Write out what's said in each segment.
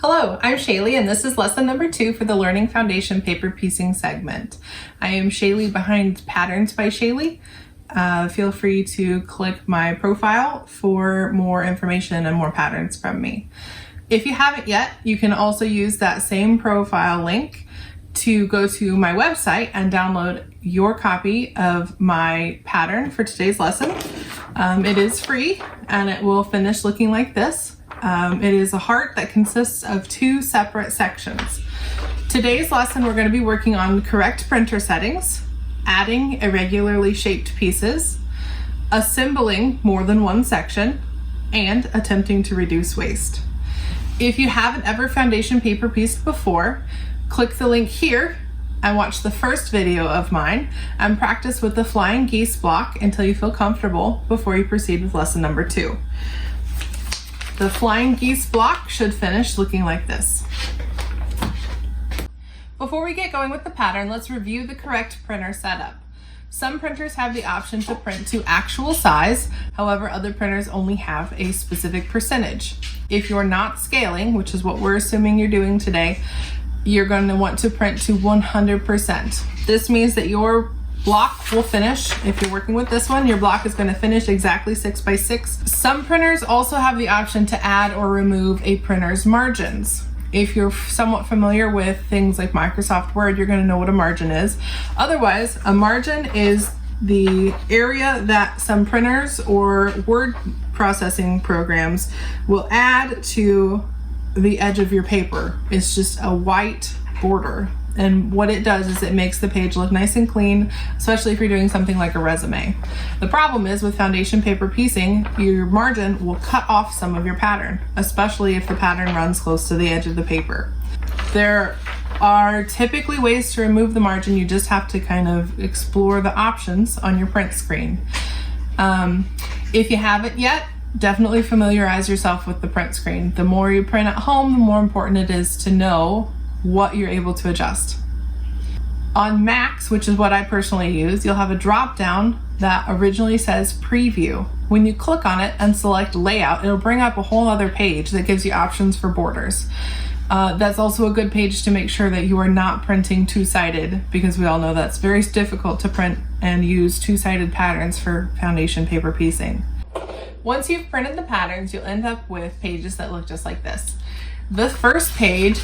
Hello, I'm Shaylee and this is lesson number 2 for the Learning Foundation paper piecing segment. I am Shaylee behind Patterns by Shaylee. Feel free to click my profile for more information and more patterns from me. If you haven't yet, you can also use that same profile link to go to my website and download your copy of my pattern for today's lesson. It is free and it will finish looking like this. It is a heart that consists of 2 separate sections. Today's lesson, we're going to be working on correct printer settings, adding irregularly shaped pieces, assembling more than one section, and attempting to reduce waste. If you haven't ever foundation paper pieced before, click the link here and watch the first video of mine and practice with the flying geese block until you feel comfortable before you proceed with lesson number 2. The flying geese block should finish looking like this. Before we get going with the pattern, let's review the correct printer setup. Some printers have the option to print to actual size, however, other printers only have a specific percentage. If you're not scaling, which is what we're assuming you're doing today, you're going to want to print to 100%. This means that your block will finish, if you're working with this one, your block is going to finish exactly 6 by 6. Some printers also have the option to add or remove a printer's margins. If you're somewhat familiar with things like Microsoft Word, you're going to know what a margin is. Otherwise, a margin is the area that some printers or word processing programs will add to the edge of your paper. It's just a white border. And what it does is it makes the page look nice and clean, especially if you're doing something like a resume. The problem is with foundation paper piecing, your margin will cut off some of your pattern, especially if the pattern runs close to the edge of the paper. There are typically ways to remove the margin. You just have to kind of explore the options on your print screen. If you haven't yet, definitely familiarize yourself with the print screen. The more you print at home, the more important it is to know what you're able to adjust. On Macs, which is what I personally use, you'll have a drop down that originally says preview. When you click on it and select layout, it'll bring up a whole other page that gives you options for borders. That's also a good page to make sure that you are not printing two-sided, because we all know that's very difficult to print and use two-sided patterns for foundation paper piecing. Once you've printed the patterns, you'll end up with pages that look just like this. The first page,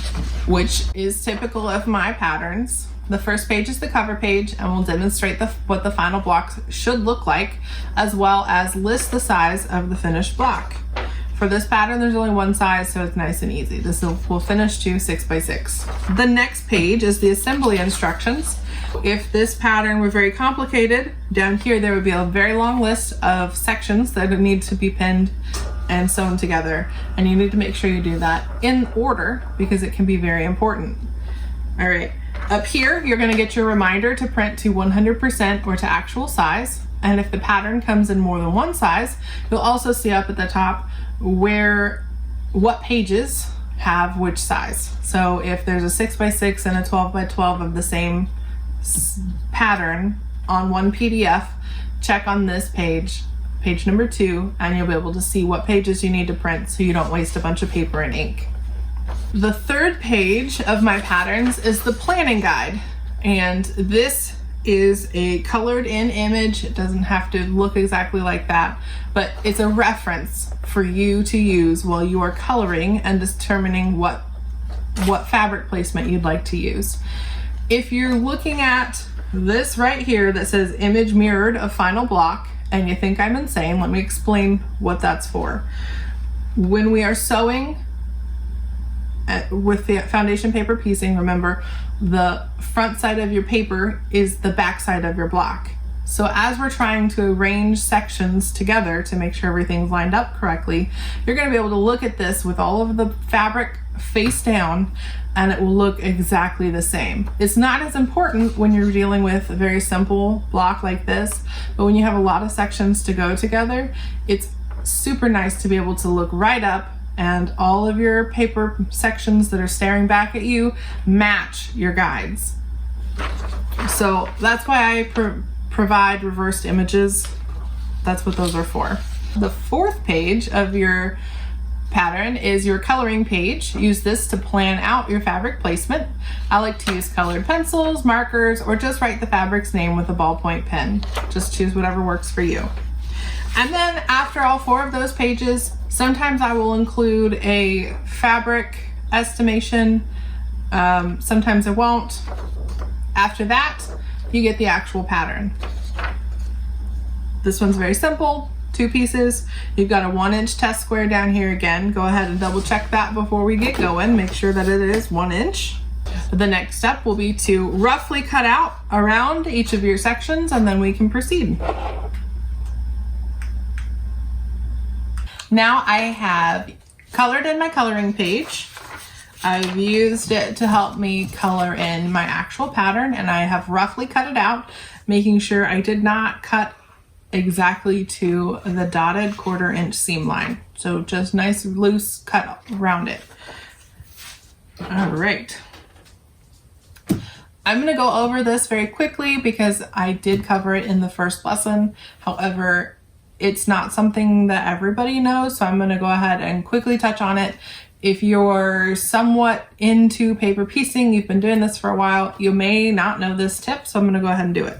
which is typical of my patterns, the first page is the cover page and will demonstrate what the final block should look like, as well as list the size of the finished block. For this pattern, there's only one size, so it's nice and easy. This will finish to 6 by 6. The next page is the assembly instructions. If this pattern were very complicated, down here there would be a very long list of sections that need to be pinned and sewn together, and you need to make sure you do that in order because it can be very important. All right, up here you're going to get your reminder to print to 100% or to actual size, and if the pattern comes in more than one size, you'll also see up at the top what pages have which size. So if there's a 6 by 6 and a 12 by 12 of the same pattern on one PDF, check on this page number 2, and you'll be able to see what pages you need to print so you don't waste a bunch of paper and ink. The third page of my patterns is the planning guide, and this is a colored in image. It doesn't have to look exactly like that, but it's a reference for you to use while you are coloring and determining what fabric placement you'd like to use. If you're looking at this right here that says image mirrored of final block and you think I'm insane, let me explain what that's for. When we are sewing with the foundation paper piecing, remember the front side of your paper is the back side of your block. So as we're trying to arrange sections together to make sure everything's lined up correctly, you're going to be able to look at this with all of the fabric face down and it will look exactly the same. It's not as important when you're dealing with a very simple block like this, but when you have a lot of sections to go together, it's super nice to be able to look right up and all of your paper sections that are staring back at you match your guides. So that's why I provide reversed images. That's what those are for. The fourth page of your pattern is your coloring page. Use this to plan out your fabric placement. I like to use colored pencils, markers, or just write the fabric's name with a ballpoint pen. Just choose whatever works for you. And then after all 4 of those pages, sometimes I will include a fabric estimation. Sometimes I won't. After that, you get the actual pattern. This one's very simple, 2 pieces. You've got a 1-inch test square down here again. Go ahead and double check that before we get going. Make sure that it is 1 inch. The next step will be to roughly cut out around each of your sections, and then we can proceed. Now I have colored in my coloring page. I've used it to help me color in my actual pattern, and I have roughly cut it out, making sure I did not cut exactly to the dotted 1/4 inch seam line. So just nice loose cut around it. All right. I'm going to go over this very quickly because I did cover it in the first lesson. However, it's not something that everybody knows, so I'm going to go ahead and quickly touch on it. If you're somewhat into paper piecing, you've been doing this for a while, you may not know this tip, so I'm going to go ahead and do it.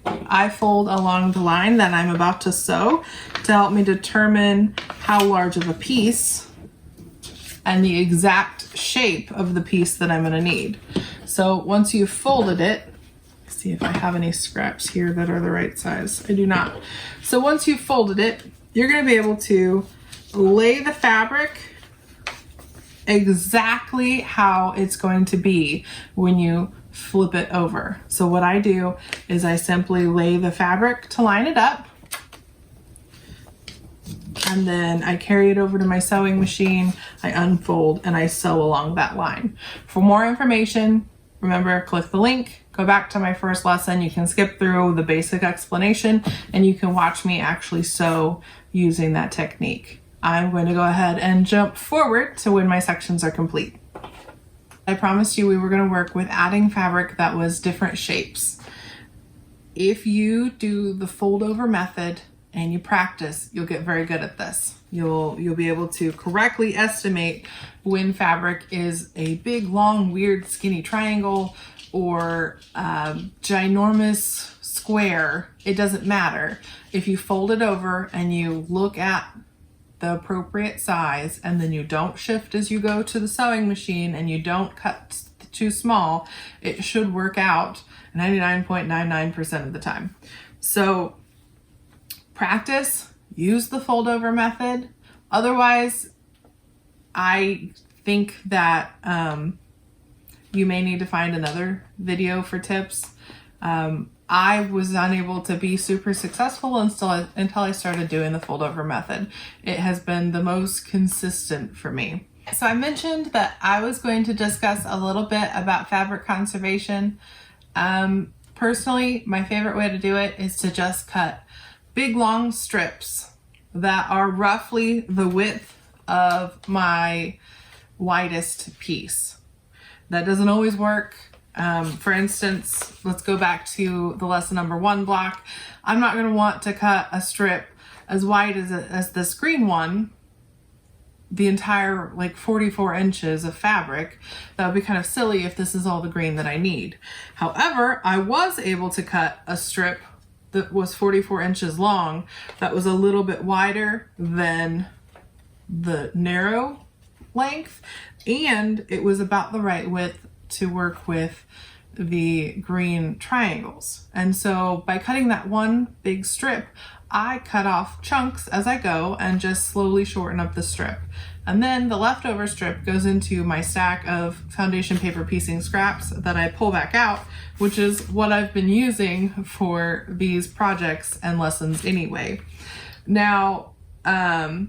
I fold along the line that I'm about to sew to help me determine how large of a piece and the exact shape of the piece that I'm going to need. So once you've folded it, see if I have any scraps here that are the right size. I do not. So once you've folded it, you're going to be able to lay the fabric exactly how it's going to be when you flip it over. So what I do is I simply lay the fabric to line it up, and then I carry it over to my sewing machine, I unfold, and I sew along that line. For more information, remember, click the link, go back to my first lesson. You can skip through the basic explanation and you can watch me actually sew using that technique. I'm going to go ahead and jump forward to when my sections are complete. I promised you we were going to work with adding fabric that was different shapes. If you do the fold over method and you practice, you'll get very good at this. You'll be able to correctly estimate when fabric is a big, long, weird, skinny triangle or ginormous square. It doesn't matter. If you fold it over and you look at the appropriate size, and then you don't shift as you go to the sewing machine and you don't cut too small, it should work out 99.99% of the time. So practice, use the fold over method. Otherwise, I think that you may need to find another video for tips. I was unable to be super successful until I started doing the fold over method. It has been the most consistent for me. So I mentioned that I was going to discuss a little bit about fabric conservation. Personally, my favorite way to do it is to just cut big long strips that are roughly the width of my widest piece. That doesn't always work. For instance, let's go back to the lesson number 1 block. I'm not going to want to cut a strip as wide as this green one, the entire like 44 inches of fabric. That would be kind of silly if this is all the green that I need. However, I was able to cut a strip that was 44 inches long that was a little bit wider than the narrow length, and it was about the right width to work with the green triangles. And so by cutting that one big strip, I cut off chunks as I go and just slowly shorten up the strip. And then the leftover strip goes into my stack of foundation paper piecing scraps that I pull back out, which is what I've been using for these projects and lessons anyway. Now, I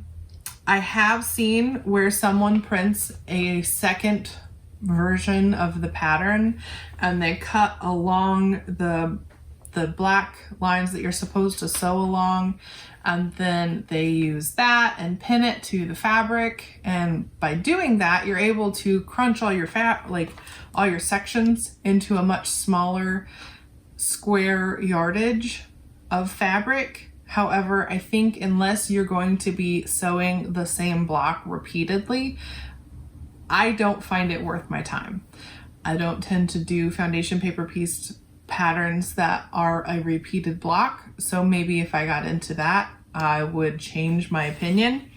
have seen where someone prints a second version of the pattern and they cut along the black lines that you're supposed to sew along, and then they use that and pin it to the fabric, and by doing that you're able to crunch all your all your sections into a much smaller square yardage of fabric. However, I think unless you're going to be sewing the same block repeatedly, I don't find it worth my time. I don't tend to do foundation paper piece patterns that are a repeated block. So maybe if I got into that, I would change my opinion.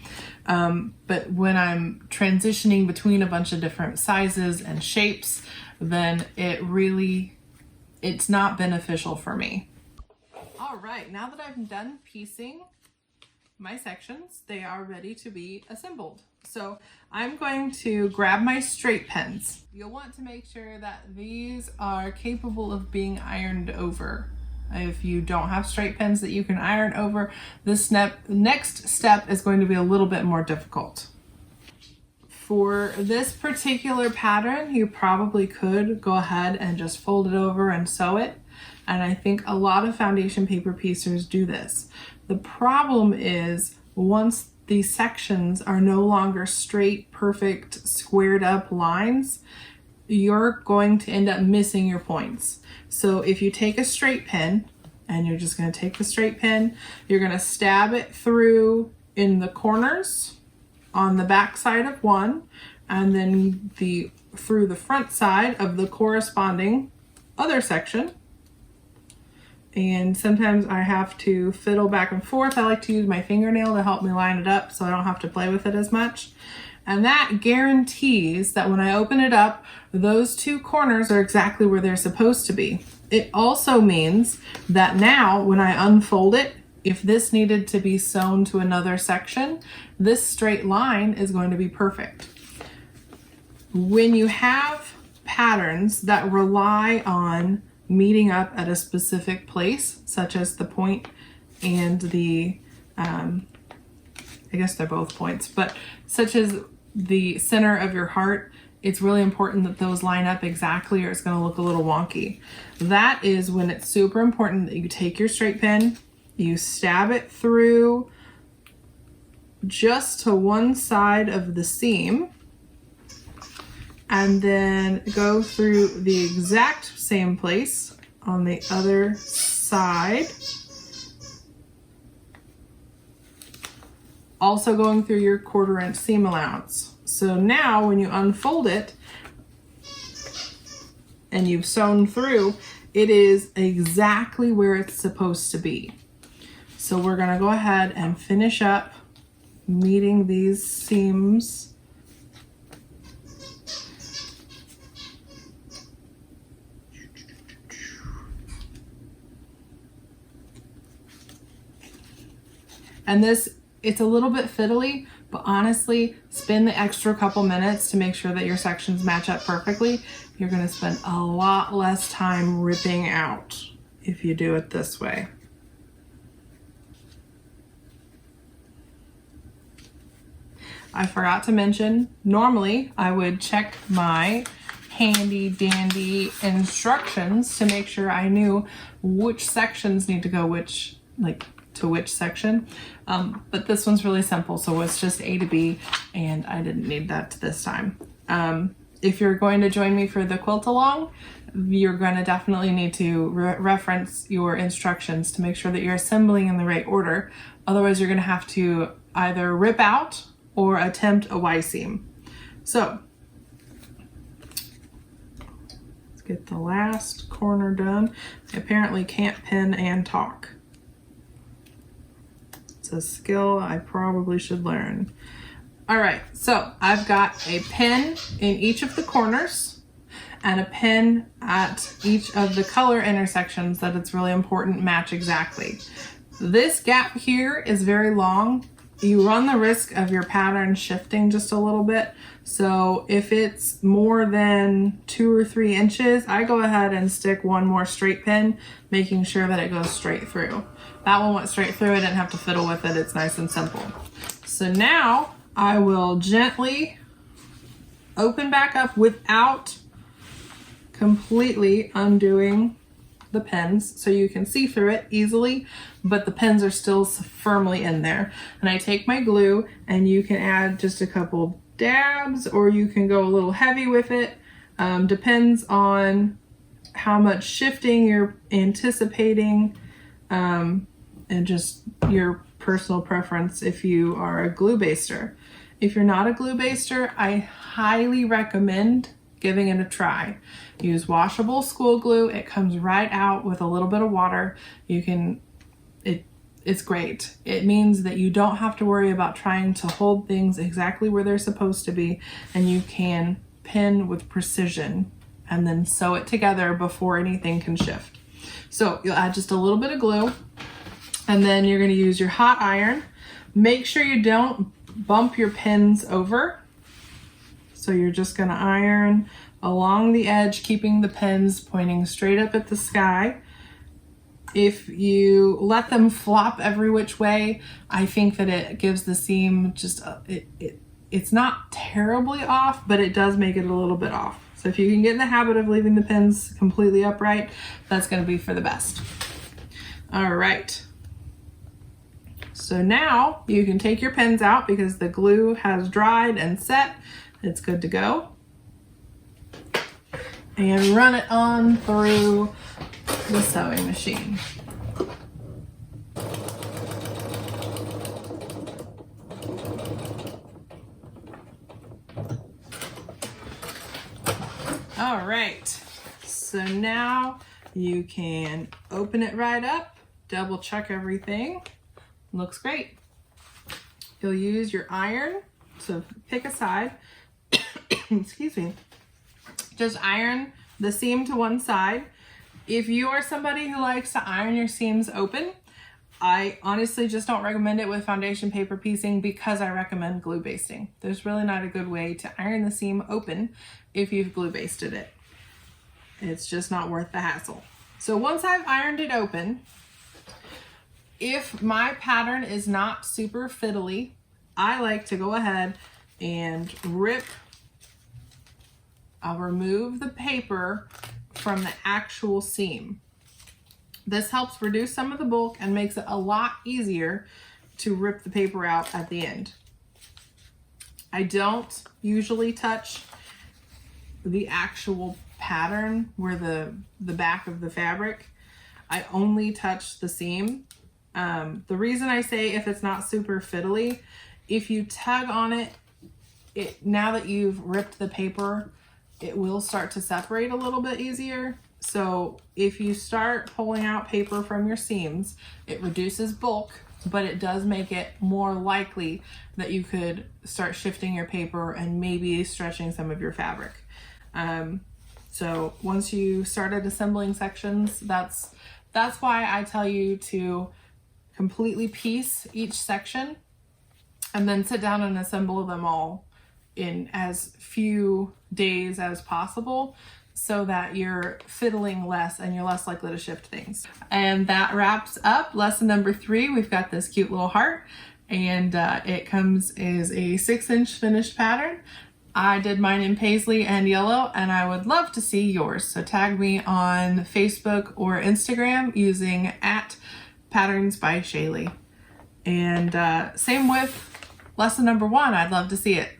But when I'm transitioning between a bunch of different sizes and shapes, then it's not beneficial for me. All right, now that I'm done piecing my sections, they are ready to be assembled. So I'm going to grab my straight pins. You'll want to make sure that these are capable of being ironed over. If you don't have straight pins that you can iron over, this next step is going to be a little bit more difficult. For this particular pattern, you probably could go ahead and just fold it over and sew it. And I think a lot of foundation paper piecers do this. The problem is once these sections are no longer straight, perfect, squared up lines, you're going to end up missing your points. So if you take a straight pin, and you're just going to take the straight pin, you're going to stab it through in the corners on the back side of one, and then through the front side of the corresponding other section. And sometimes I have to fiddle back and forth. I like to use my fingernail to help me line it up so I don't have to play with it as much. And that guarantees that when I open it up, those two corners are exactly where they're supposed to be. It also means that now when I unfold it, if this needed to be sewn to another section, this straight line is going to be perfect. When you have patterns that rely on meeting up at a specific place, such as the point and the, I guess they're both points, but such as the center of your heart, it's really important that those line up exactly or it's going to look a little wonky. That is when it's super important that you take your straight pin, you stab it through just to one side of the seam, and then go through the exact same place on the other side. Also going through your 1/4 inch seam allowance. So now when you unfold it and you've sewn through, it is exactly where it's supposed to be. So we're gonna go ahead and finish up meeting these seams. And it's a little bit fiddly, but honestly, spend the extra couple minutes to make sure that your sections match up perfectly. You're gonna spend a lot less time ripping out if you do it this way. I forgot to mention, normally I would check my handy dandy instructions to make sure I knew which sections need to go to which section. But this one's really simple, so it's just A to B, and I didn't need that this time. If you're going to join me for the quilt along, you're going to definitely need to reference your instructions to make sure that you're assembling in the right order. Otherwise, you're going to have to either rip out or attempt a Y seam. So let's get the last corner done. I apparently can't pin and talk. It's a skill I probably should learn. All right, so I've got a pin in each of the corners and a pin at each of the color intersections that it's really important match exactly. This gap here is very long. You run the risk of your pattern shifting just a little bit. So if it's more than 2 or 3 inches, I go ahead and stick one more straight pin, making sure that it goes straight through. That one went straight through. I didn't have to fiddle with it. It's nice and simple. So now I will gently open back up without completely undoing the pins, so you can see through it easily, but the pins are still firmly in there. And I take my glue, and you can add just a couple dabs, or you can go a little heavy with it. Depends on how much shifting you're anticipating. and just your personal preference if you are a glue baster. If you're not a glue baster, I highly recommend giving it a try. Use washable school glue. It comes right out with a little bit of water. It's great. It means that you don't have to worry about trying to hold things exactly where they're supposed to be, and you can pin with precision and then sew it together before anything can shift. So you'll add just a little bit of glue, and then you're going to use your hot iron. Make sure you don't bump your pins over. So you're just going to iron along the edge, keeping the pins pointing straight up at the sky. If you let them flop every which way, I think that it gives the seam just, it's not terribly off, but it does make it a little bit off. So if you can get in the habit of leaving the pins completely upright, that's going to be for the best. All right. So now you can take your pins out because the glue has dried and set. It's good to go. And run it on through the sewing machine. All right, so now you can open it right up, double check everything. Looks great. You'll use your iron to pick a side. Excuse me. Just iron the seam to one side. If you are somebody who likes to iron your seams open, I honestly just don't recommend it with foundation paper piecing because I recommend glue basting. There's really not a good way to iron the seam open if you've glue basted it. It's just not worth the hassle. So once I've ironed it open, if my pattern is not super fiddly, I like to go ahead and I'll remove the paper from the actual seam. This helps reduce some of the bulk and makes it a lot easier to rip the paper out at the end. I don't usually touch the actual pattern where the back of the fabric. I only touch the seam. The reason I say if it's not super fiddly, if you tug on it, now that you've ripped the paper, it will start to separate a little bit easier. So if you start pulling out paper from your seams, it reduces bulk, but it does make it more likely that you could start shifting your paper and maybe stretching some of your fabric. So once you started assembling sections, that's why I tell you to completely piece each section and then sit down and assemble them all in as few days as possible so that you're fiddling less and you're less likely to shift things. And that wraps up lesson number 3. We've got this cute little heart, and it comes as a 6-inch finished pattern. I did mine in paisley and yellow, and I would love to see yours. So tag me on Facebook or Instagram using @patternsbyshaylee. And same with lesson number 1. I'd love to see it.